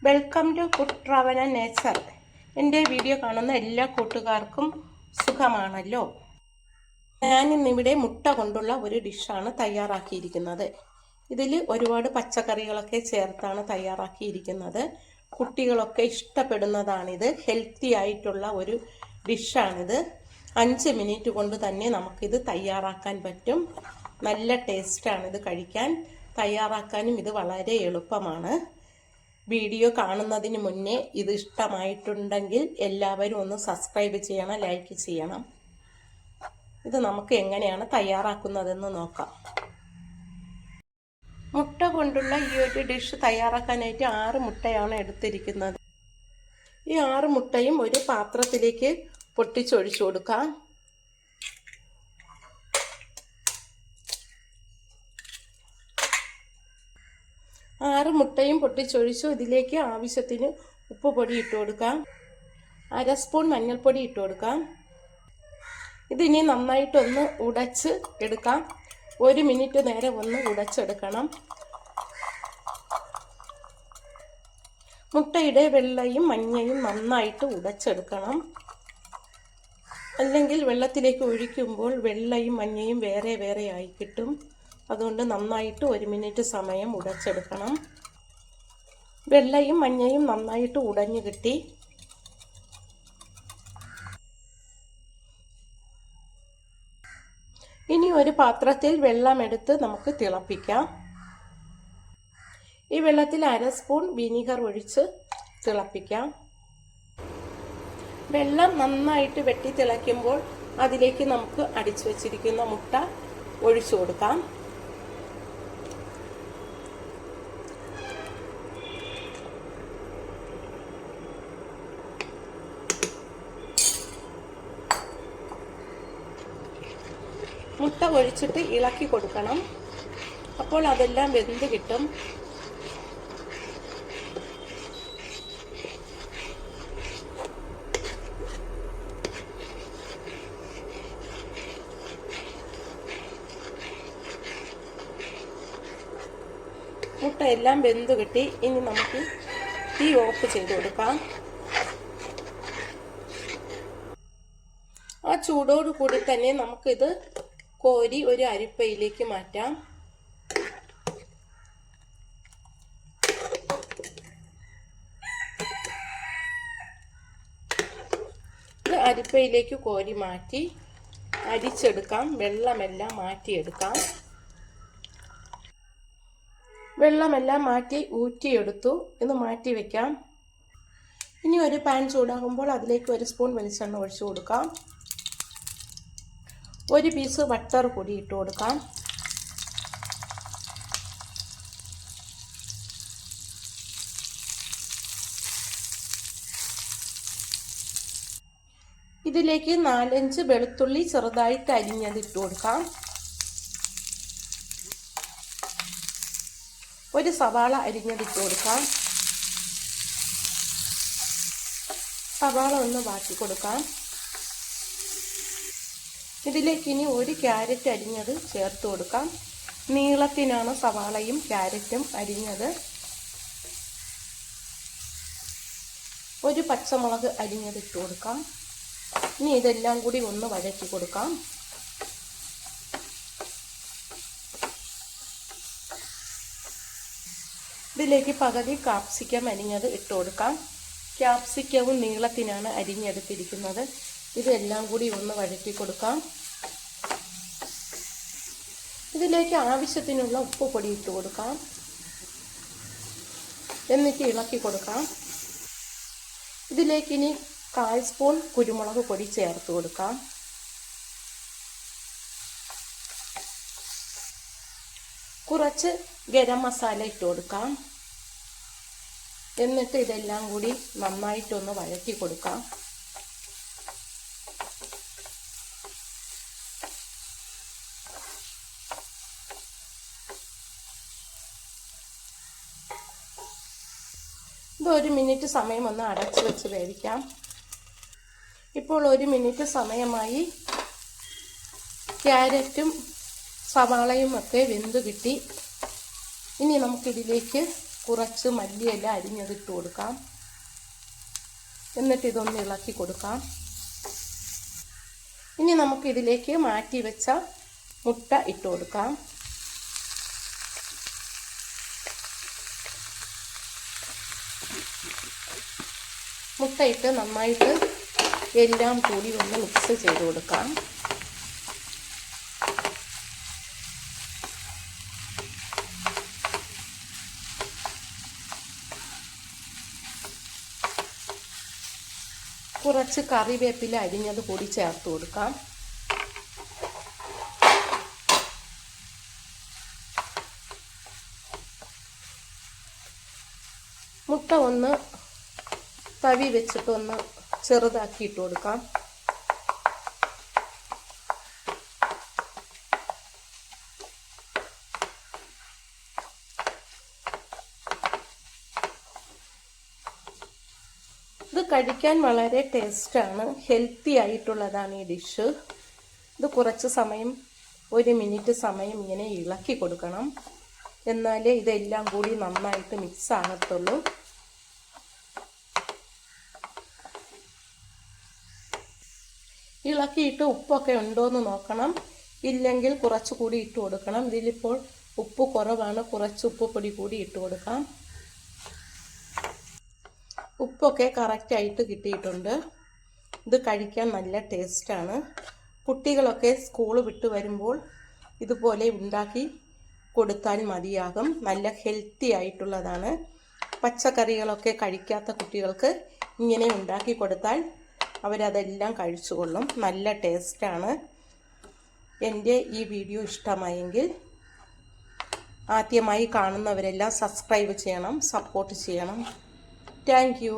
Welcome to food travel and nature. എൻ്റെ video കാണുന്ന എല്ലാ കൂട്ടുകാർക്കും സുഖമാണല്ലോ. ഞാനിന്നിവിടെ മുട്ട കൊണ്ടുള്ള ഒരു ഡിഷാണ് തയ്യാറാക്കിയിരിക്കുന്നത്. ഇതിൽ ഒരുപാട് പച്ചക്കറികളൊക്കെ ചേർത്താണ് തയ്യാറാക്കിയിരിക്കുന്നത്. കുട്ടികളൊക്കെ ഇഷ്ടപ്പെടുന്നതാണിത്. ഹെൽത്തി ആയിട്ടുള്ള ഒരു ഡിഷാണിത്. 5 മിനിറ്റ് കൊണ്ട് തന്നെ നമുക്കിത് തയ്യാറാക്കാൻ പറ്റും. നല്ല ടേസ്റ്റാണിത് കഴിക്കാൻ. തയ്യാറാക്കാനും ഇത് വളരെ എളുപ്പമാണ്. വീഡിയോ കാണുന്നതിന് മുന്നേ ഇത് ഇഷ്ടമായിട്ടുണ്ടെങ്കിൽ എല്ലാവരും ഒന്ന് സബ്സ്ക്രൈബ് ചെയ്യണം, ലൈക്ക് ചെയ്യണം. ഇത് നമുക്ക് എങ്ങനെയാണ് തയ്യാറാക്കുന്നതെന്ന് നോക്കാം. മുട്ട കൊണ്ടുള്ള ഈ ഒരു ഡിഷ് തയ്യാറാക്കാനായിട്ട് 6 മുട്ടയാണ് എടുത്തിരിക്കുന്നത്. ഈ 6 മുട്ടയും ഒരു പാത്രത്തിലേക്ക് പൊട്ടിച്ചൊഴിച്ചു കൊടുക്കാം. ആറ് മുട്ടയും പൊട്ടിച്ചൊഴിച്ചു. ഇതിലേക്ക് ആവശ്യത്തിന് ഉപ്പ് പൊടി ഇട്ട് കൊടുക്കാം. 1/2 സ്പൂൺ മഞ്ഞൾപ്പൊടി ഇട്ട് കൊടുക്കാം. ഇതിനി നന്നായിട്ടൊന്ന് ഉടച്ച് എടുക്കാം. 1 മിനിറ്റ് നേരം ഒന്ന് ഉടച്ചെടുക്കണം. മുട്ടയുടെ വെള്ളയും മഞ്ഞയും നന്നായിട്ട് ഉടച്ചെടുക്കണം. അല്ലെങ്കിൽ വെള്ളത്തിലേക്ക് ഒഴിക്കുമ്പോൾ വെള്ളയും മഞ്ഞയും വേറെ വേറെ ആയി കിട്ടും. അതുകൊണ്ട് നന്നായിട്ട് 1 മിനിറ്റ് സമയം ഉടച്ചെടുക്കണം. വെള്ളയും മഞ്ഞയും നന്നായിട്ട് ഉടഞ്ഞു കിട്ടി. ഇനി ഒരു പാത്രത്തിൽ വെള്ളമെടുത്ത് നമുക്ക് തിളപ്പിക്കാം. ഈ വെള്ളത്തിൽ 1/2 സ്പൂൺ വിനീഗർ ഒഴിച്ച് തിളപ്പിക്കാം. വെള്ളം നന്നായിട്ട് വെട്ടി തിളയ്ക്കുമ്പോൾ അതിലേക്ക് നമുക്ക് അടിച്ചു വച്ചിരിക്കുന്ന മുട്ട ഒഴിച്ചു കൊടുക്കാം. മുട്ട ഒഴിച്ചിട്ട് ഇളക്കി കൊടുക്കണം. അപ്പോൾ അതെല്ലാം വെന്ത് കിട്ടും. മുട്ട എല്ലാം വെന്ത് കിട്ടി. ഇനി നമുക്ക് തീ ഓഫ് ചെയ്ത് കൊടുക്കാം. ആ ചൂടോട് കൂടി തന്നെ നമുക്കിത് കോരി ഒരു അരിപ്പയിലേക്ക് മാറ്റാം. ഇത് അരിപ്പയിലേക്ക് കോരി മാറ്റി അരിച്ചെടുക്കാം. വെള്ളമെല്ലാം മാറ്റിയെടുക്കാം. വെള്ളമെല്ലാം മാറ്റി ഊറ്റിയെടുത്തു. ഇത് മാറ്റി വെക്കാം. ഇനി ഒരു പാൻ ചൂടാകുമ്പോൾ അതിലേക്ക് 1 സ്പൂൺ വെളിച്ചെണ്ണ ഒഴിച്ചു കൊടുക്കാം. 1 പീസ് ബട്ടർ കൂടി ഇട്ട് കൊടുക്കാം. ഇതിലേക്ക് 4-5 വെളുത്തുള്ളി ചെറുതായിട്ട് അരിഞ്ഞത് ഇട്ട് കൊടുക്കാം. 1 സവാള അരിഞ്ഞത് ഇട്ട് കൊടുക്കാം. സവാള ഒന്ന് വാട്ടി കൊടുക്കാം. ഇതിലേക്ക് ഇനി 1 ക്യാരറ്റ് അരിഞ്ഞത് ചേർത്ത് കൊടുക്കാം. നീളത്തിനാണ് സവാളയും ക്യാരറ്റും അരിഞ്ഞത്. 1 പച്ചമുളക് അരിഞ്ഞത് ഇട്ട് കൊടുക്കാം. ഇനി ഇതെല്ലാം കൂടി ഒന്ന് വഴറ്റി കൊടുക്കാം. ഇതിലേക്ക് പകുതി കാപ്സിക്കം അരിഞ്ഞത് ഇട്ട് കൊടുക്കാം. ക്യാപ്സിക്കവും നീളത്തിനാണ് അരിഞ്ഞെടുത്തിരിക്കുന്നത്. ഇതെല്ലാം കൂടി ഒന്ന് വഴറ്റി കൊടുക്കാം. ഇതിലേക്ക് ആവശ്യത്തിനുള്ള ഉപ്പ് പൊടി ഇട്ട് കൊടുക്കാം. എന്നിട്ട് ഇളക്കി കൊടുക്കാം. ഇതിലേക്ക് ഇനി 1/4 സ്പൂൺ കുരുമുളക് പൊടി ചേർത്ത് കൊടുക്കാം. കുറച്ച് ഗരം മസാല ഇട്ട് കൊടുക്കാം. എന്നിട്ട് ഇതെല്ലാം കൂടി നന്നായിട്ടൊന്ന് വഴറ്റി കൊടുക്കാം. ഇത് 1 മിനിറ്റ് സമയം ഒന്ന് അടച്ചു വെച്ച് വേവിക്കാം. ഇപ്പോൾ 1 മിനിറ്റ് സമയമായി. ക്യാരറ്റും സവാളയും ഒക്കെ വെന്ത് കിട്ടി. ഇനി നമുക്കിതിലേക്ക് കുറച്ച് മല്ലിയില അരിഞ്ഞതിട്ട് കൊടുക്കാം. എന്നിട്ട് ഇതൊന്ന് ഇളക്കി കൊടുക്കാം. ഇനി നമുക്ക് ഇതിലേക്ക് മാറ്റി വെച്ച മുട്ട ഇട്ട് കൊടുക്കാം. മുട്ടയിട്ട് നന്നായിട്ട് എല്ലാം കൂടി ഒന്ന് മിക്സ് ചെയ്ത് കൊടുക്കാം. കുറച്ച് കറിവേപ്പില അരിഞ്ഞത് കൂടി ചേർത്ത് കൊടുക്കാം. മുട്ട ഒന്ന് തവി വെച്ചിട്ടൊന്ന് ചെറുതാക്കി ഇട്ട് കൊടുക്കാം. ഇത് കഴിക്കാൻ വളരെ ടേസ്റ്റാണ്, ഹെൽത്തി ആയിട്ടുള്ളതാണ് ഈ ഡിഷ്. ഇത് കുറച്ച് സമയം 1 മിനിറ്റ് സമയം ഇങ്ങനെ ഇളക്കി കൊടുക്കണം. എന്നാലേ ഇതെല്ലാം കൂടി നന്നായിട്ട് മിക്സ് ആകത്തുള്ളൂ. ഇളക്കിയിട്ട് ഉപ്പൊക്കെ ഉണ്ടോയെന്ന് നോക്കണം. ഇല്ലെങ്കിൽ കുറച്ചുകൂടി ഇട്ട് കൊടുക്കണം. ഇതിലിപ്പോൾ ഉപ്പ് കുറവാണ്, കുറച്ച് ഉപ്പുപൊടി കൂടി ഇട്ട് കൊടുക്കാം. ഉപ്പൊക്കെ കറക്റ്റായിട്ട് കിട്ടിയിട്ടുണ്ട്. ഇത് കഴിക്കാൻ നല്ല ടേസ്റ്റാണ്. കുട്ടികളൊക്കെ സ്കൂൾ വിട്ട് വരുമ്പോൾ ഇതുപോലെ ഉണ്ടാക്കി കൊടുത്താൽ മതിയാകും. നല്ല ഹെൽത്തി ആയിട്ടുള്ളതാണ്. പച്ചക്കറികളൊക്കെ കഴിക്കാത്ത കുട്ടികൾക്ക് ഇങ്ങനെ ഉണ്ടാക്കി കൊടുത്താൽ അവരതെല്ലാം കഴിച്ചുകൊള്ളും. നല്ല ടേസ്റ്റാണ്. എൻ്റെ ഈ വീഡിയോ ഇഷ്ടമായെങ്കിൽ ആദ്യമായി കാണുന്നവരെല്ലാം സബ്സ്ക്രൈബ് ചെയ്യണം, സപ്പോർട്ട് ചെയ്യണം. Thank you.